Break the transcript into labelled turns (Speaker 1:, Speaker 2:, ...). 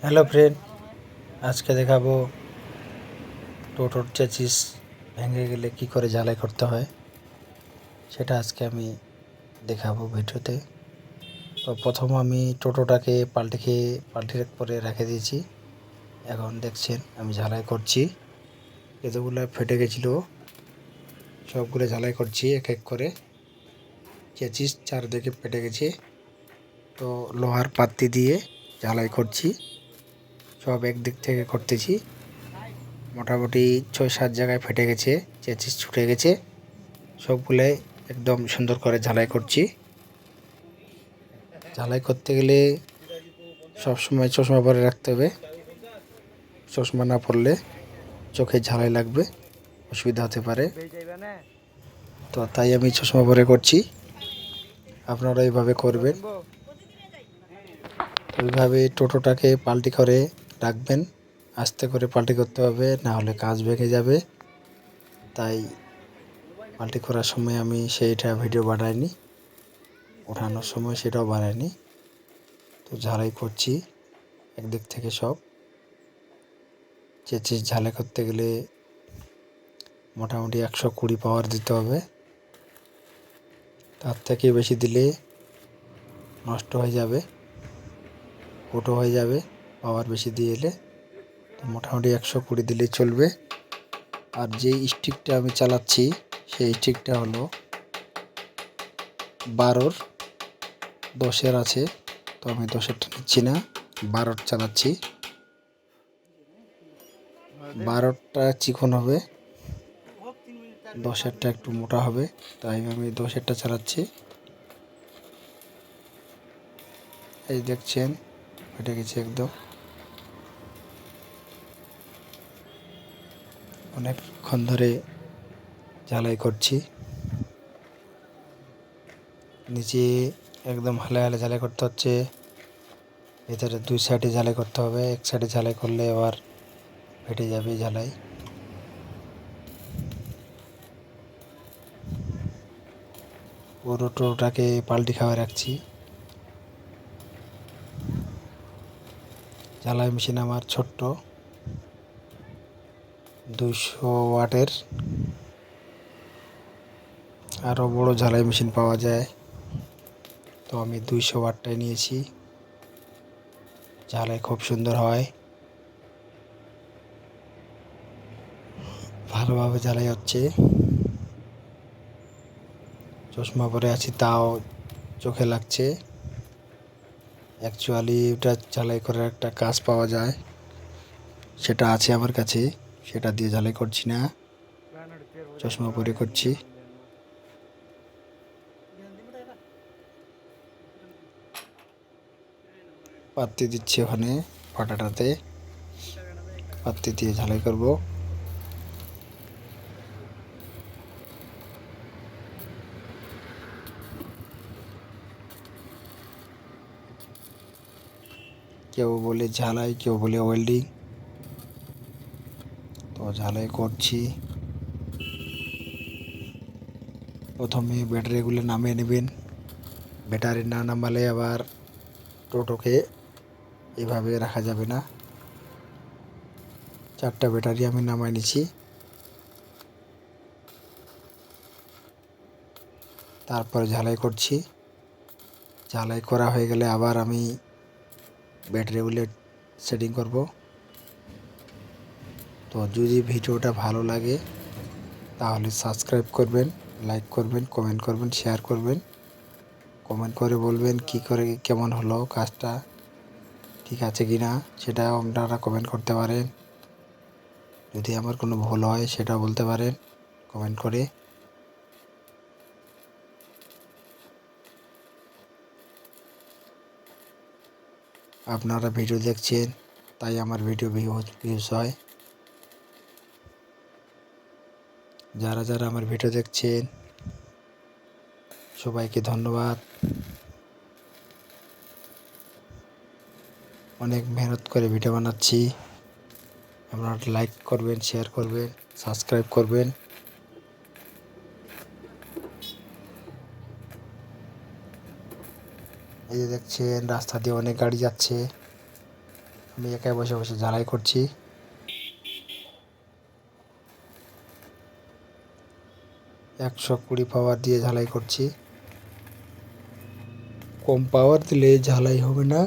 Speaker 1: Hello friend, আজকে দেখাবো টোটোর চেসিস ভেঙে গেলে কি করে ঝালাই করতে হয় সেটা আজকে আমি দেখাবো ভিডিওতে। তো প্রথম আমি টোটোটাকে পাল্টে করে রেখে দিয়েছি। এখন দেখছেন আমি ঝালাই করছি। এতগুলো ফেটে গেছিলো, সবগুলো ঝালাই করছি এক এক করে। চেসিস চারদিকে ফেটে গেছে, তো লোহার পাত্তি দিয়ে ঝালাই করছি। সব একদিক থেকে করতেছি। মোটামুটি ৬-৭ জায়গায় ফেটে গেছে, চেসিস ছুটে গেছে। সবগুলাই একদম সুন্দর করে ঝালাই করছি। ঝালাই করতে গেলে সবসময় চশমা পরে রাখতে হবে। চশমা না পরলে চোখে ঝালাই লাগবে, অসুবিধা হতে পারে। তো তাই আমি চশমা পরে করছি, আপনারা এইভাবে করবেন। ওইভাবে টোটোটাকে পাল্টি করে রাখবেন, আস্তে করে পাল্টি করতে হবে, না হলে কাঁচ ভেঙে যাবে। তাই পাল্টি করার সময় আমি সেইটা ভিডিও বানাইনি, ওঠানোর সময় সেটাও বানাইনি। তো ঝালাই করছি একদিক থেকে সব। চেচিস ঝালাই করতে গেলে মোটামুটি 120 পাওয়ার দিতে হবে। তার থেকে বেশি দিলে নষ্ট হয়ে যাবে, ফুটো হয়ে যাবে পাওয়ার বেশি দিয়ে এলে। তো মোটামুটি 120 দিলেই চলবে। আর যে স্টিকটা আমি চালাচ্ছি সেই স্টিকটা হলো 12-র 10-এর আছে। তো আমি 10-এরটা নিচ্ছি না, 12-র চালাচ্ছি। 12-টা চিকন হবে, 10-এরটা একটু মোটা হবে, তাই আমি 10-এরটা চালাচ্ছি। এই দেখছেন ফেটে গেছে একদম। অনেকক্ষণ ধরে ঝালাই করছি। নিচে একদম হালে হালে ঝালাই করতে হচ্ছে, ভেতরে 2 সাইডে ঝালাই করতে হবে। এক সাইডে ঝালাই করলে আবার ফেটে যাবে ঝালাই। পুরো টোটোটাকে পাল্টি খাওয়া রাখছি। ঝালাই মেশিন আমার ছোট্ট 200 ওয়াটের, আরও বড় ঝালাই মেশিন পাওয়া যায়। তো আমি 200 ওয়াটটাই নিয়েছি। ঝালাই খুব সুন্দর হয়, ভালোভাবে ঝালাই হচ্ছে। চশমা পরে আছি তাও চোখে লাগছে। অ্যাকচুয়ালি ওটা ঝালাই করার একটা কাজ পাওয়া যায়, সেটা আছে আমার কাছে, সেটা দিয়ে ঝালাই করছি না, চশমা পরে করছি। পাত্তি দিচ্ছি ওখানে ফাটাটাতে, পাত্তি দিয়ে ঝালাই করব। কেউ বলে ঝালাই, কেউ বলে ওয়েল্ডিং। তো ঝালাই করছি। প্রথমে ব্যাটারিগুলো নামিয়ে নেবেন। ব্যাটারি না নামালে আবার টোটোকে এভাবে রাখা যাবে না। 4টা ব্যাটারি আমি নামাই নিছি। তারপরে ঝালাই করছি। ঝালাই করা হয়ে গেলে আবার আমি ব্যাটারিগুলো সেটিং করব। তো যদি ভিডিওটা ভালো লাগে তাহলে সাবস্ক্রাইব করবেন, লাইক করবেন, কমেন্ট করবেন, শেয়ার করবেন। কমেন্ট করে বলবেন কি করে কেমন হলো কাজটা, ঠিক আছে কি না সেটাও আপনারা কমেন্ট করতে পারেন। যদি আমার কোনো ভুল হয় সেটা বলতে পারেন কমেন্ট করে। আপনারা ভিডিও দেখছেন তাই আমার ভিডিও ভিউজ হয়। যারা যারা আমার ভিডিও দেখছেন সবাইকে ধন্যবাদ। অনেক মেহনত করে ভিডিও বানাচ্ছি। আপনারা লাইক করবেন, শেয়ার করবেন, সাবস্ক্রাইব করবেন। এই যে দেখছেন রাস্তা দিয়ে অনেক গাড়ি যাচ্ছে, আমি একাই বসে বসে ঝালাই করছি। একশো 20 পাওয়ার দিয়ে ঝালাই করছি। কম পাওয়ার দিলে ঝালাই হবে না।